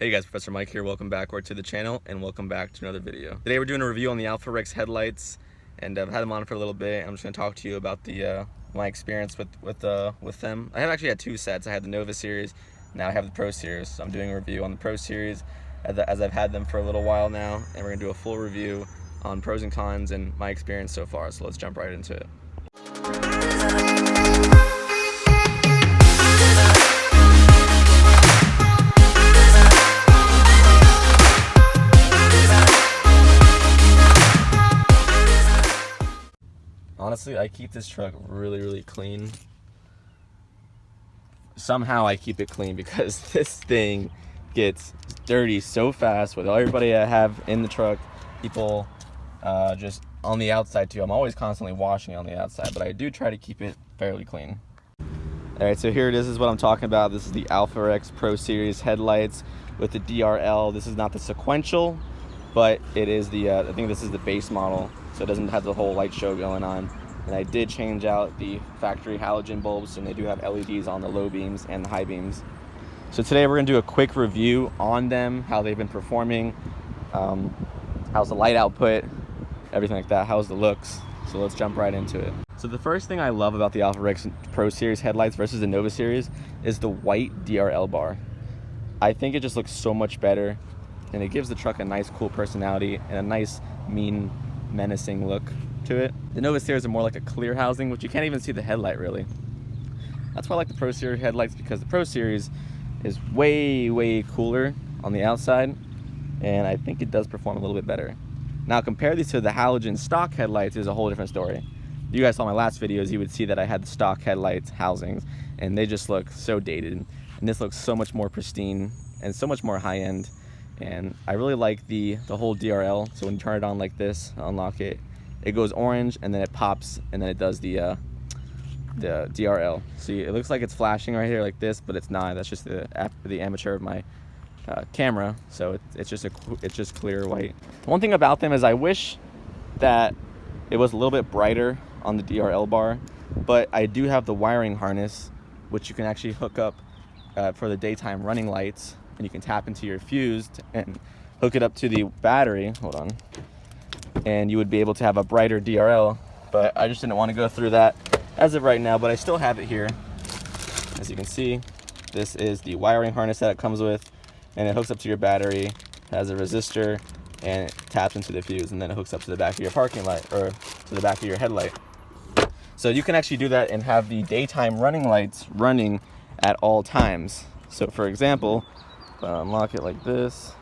Hey guys, Professor Mike here. Welcome back to the channel and welcome back to another video. Today we're doing a review on the Alpharex headlights, and I've had them on for a little bit. I'm just going to talk to you about the my experience with them. I have actually had two sets. I had the Nova series, now I have the Pro series. So I'm doing a review on the Pro series as I've had them for a little while now, and we're going to do a full review on pros and cons and my experience so far. So let's jump right into it. Honestly, I keep this truck really clean. Somehow I keep it clean because this thing gets dirty so fast with everybody I have in the truck. People just on the outside too. I'm always constantly washing on the outside, but I do try to keep it fairly clean. Alright, so here it is what I'm talking about. This is the Alpharex Pro Series headlights with the DRL. This is not the sequential, but it is the, I think this is the base model, so it doesn't have the whole light show going on. And I did change out the factory halogen bulbs, and they do have LEDs on the low beams and the high beams. So today we're going to do a quick review on them, how they've been performing, how's the light output, everything like that, how's the looks. So let's jump right into it. So the first thing I love about the Alpharex Pro Series headlights versus the Nova series is the white DRL bar. I think it just looks so much better, and it gives the truck a nice cool personality and a nice mean menacing look to it. The Nova series are more like a clear housing, which you can't even see the headlight really. That's why I like the Pro series headlights, because the Pro series is way cooler on the outside, and I think it does perform a little bit better. Now compare these to the halogen stock headlights, is a whole different story. If you guys saw my last videos, you would see that I had the stock headlights housings, and they just look so dated, and this looks so much more pristine and so much more high-end. And I really like the whole DRL. So when you turn it on like this, unlock it, it goes orange, and then it pops, and then it does the DRL. See, it looks like it's flashing right here like this, but it's not. That's just the amateur of my camera. So it's just clear white. One thing about them is I wish that it was a little bit brighter on the DRL bar, but I do have the wiring harness, which you can actually hook up for the daytime running lights, and you can tap into your fuse and hook it up to the battery. Hold on. And you would be able to have a brighter DRL, but I just didn't want to go through that as of right now, but I still have it here. As you can see, this is the wiring harness that it comes with, and it hooks up to your battery, has a resistor, and it taps into the fuse, and then it hooks up to the back of your parking light, or to the back of your headlight. So you can actually do that and have the daytime running lights running at all times. So for example, if I unlock it like this,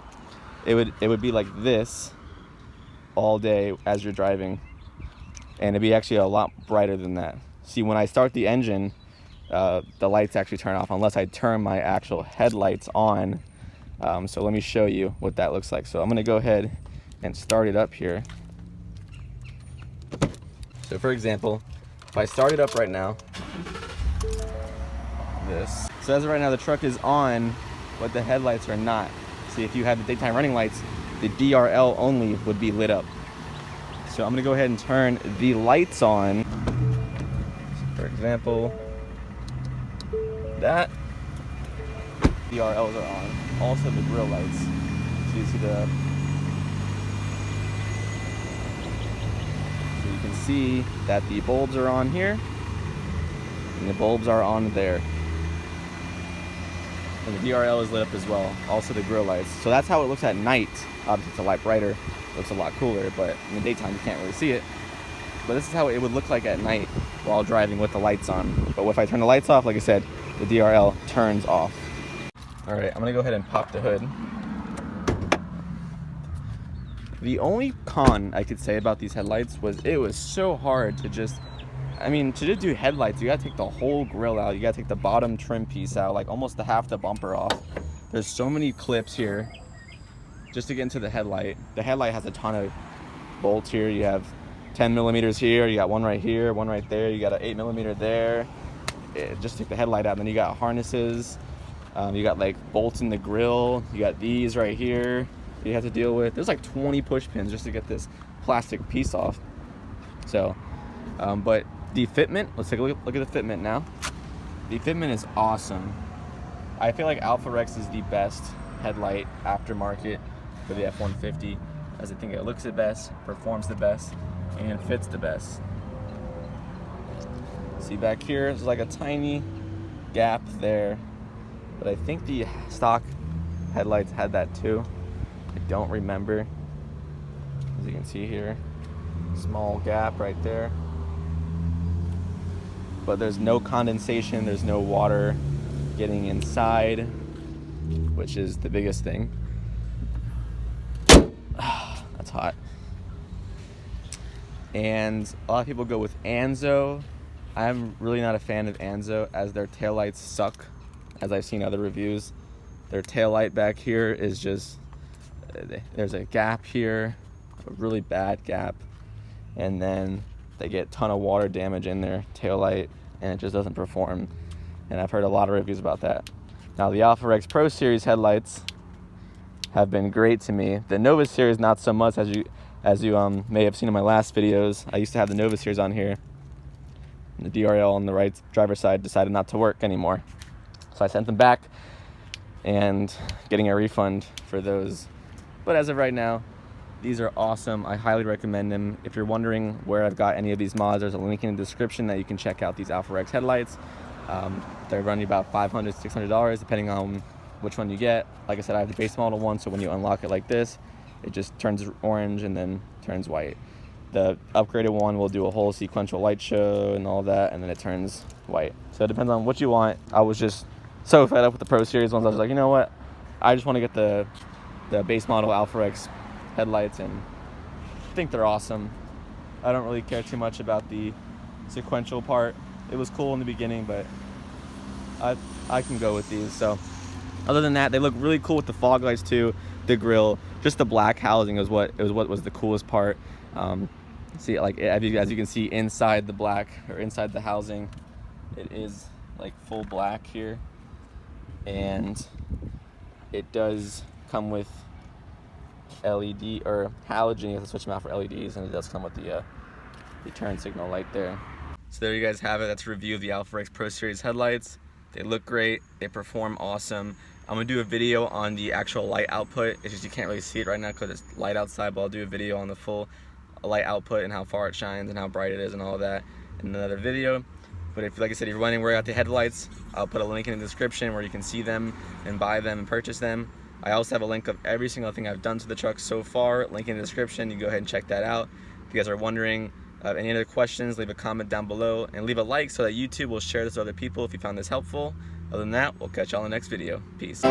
it would be like this all day as you're driving, and it'd be actually a lot brighter than that. See, when I start the engine, the lights actually turn off unless I turn my actual headlights on. So let me show you what that looks like. So I'm gonna go ahead and start it up here. So for example, if I start it up right now, this. So as of right now, the truck is on, but the headlights are not. See, if you had the daytime running lights, the DRL only would be lit up. So I'm gonna go ahead and turn the lights on. So for example, that DRLs are on. Also the grill lights. So you can see that the bulbs are on here, and the bulbs are on there. And the DRL is lit up as well. Also the grill lights. So that's how it looks at night. Obviously it's a lot brighter, it looks a lot cooler, but in the daytime you can't really see it. But this is how it would look like at night while driving with the lights on. But if I turn the lights off, like I said, the DRL turns off. Alright, I'm gonna go ahead and pop the hood. The only con I could say about these headlights was it was so hard to just do headlights. You gotta take the whole grill out. You gotta take the bottom trim piece out, like almost half the bumper off. There's so many clips here just to get into the headlight. The headlight has a ton of bolts here. You have 10 millimeters here. You got one right here, one right there. You got an 8 millimeter there. Just take the headlight out. And then you got harnesses. You got like bolts in the grill. You got these right here you have to deal with. There's like 20 push pins just to get this plastic piece off. So, but the Fitment, let's take a look at the Fitment now. The Fitment is awesome. I feel like Alpharex is the best headlight aftermarket for the F-150, as I think it looks the best, performs the best, and fits the best. See back here, there's like a tiny gap there, but I think the stock headlights had that too. I don't remember. As you can see here, small gap right there. But there's no condensation, there's no water getting inside, which is the biggest thing. That's hot. And a lot of people go with Anzo. I'm really not a fan of Anzo, as their taillights suck, as I've seen other reviews. Their taillight back here is just, there's a gap here, a really bad gap, and then they get a ton of water damage in their taillight, and it just doesn't perform. And I've heard a lot of reviews about that. Now the Alpharex Pro Series headlights have been great to me. The Nova Series not so much, as you may have seen in my last videos. I used to have the Nova Series on here. The DRL on the right driver's side decided not to work anymore, so I sent them back and getting a refund for those. But as of right now, these are awesome. I highly recommend them. If you're wondering where I've got any of these mods, there's a link in the description that you can check out these Alpharex headlights. They're running about $500, $600 depending on which one you get. Like I said, I have the base model one, so when you unlock it like this, it just turns orange and then turns white. The upgraded one will do a whole sequential light show and all that, and then it turns white. So it depends on what you want. I was just so fed up with the Pro Series ones. I was like, you know what? I just want to get the base model Alpharex headlights, and I think they're awesome. I don't really care too much about the sequential part. It was cool in the beginning, but I can go with these. So other than that, they look really cool with the fog lights too, the grill, just the black housing was what was the coolest part. See, like as you can see inside the black, or inside the housing, it is like full black here, and it does come with LED or halogen. You have to switch them out for LEDs, and it does come with the turn signal light there. So there you guys have it. That's a review of the Alpharex Pro Series headlights. They look great. They perform awesome. I'm gonna do a video on the actual light output. It's just you can't really see it right now because it's light outside, but I'll do a video on the full light output and how far it shines and how bright it is and all that in another video. But if, like I said, if you're wondering where I got the headlights, I'll put a link in the description where you can see them and buy them and purchase them. I also have a link of every single thing I've done to the truck so far, link in the description. You can go ahead and check that out. If you guys are wondering any other questions, leave a comment down below and leave a like so that YouTube will share this with other people if you found this helpful. Other than that, we'll catch y'all in the next video. Peace.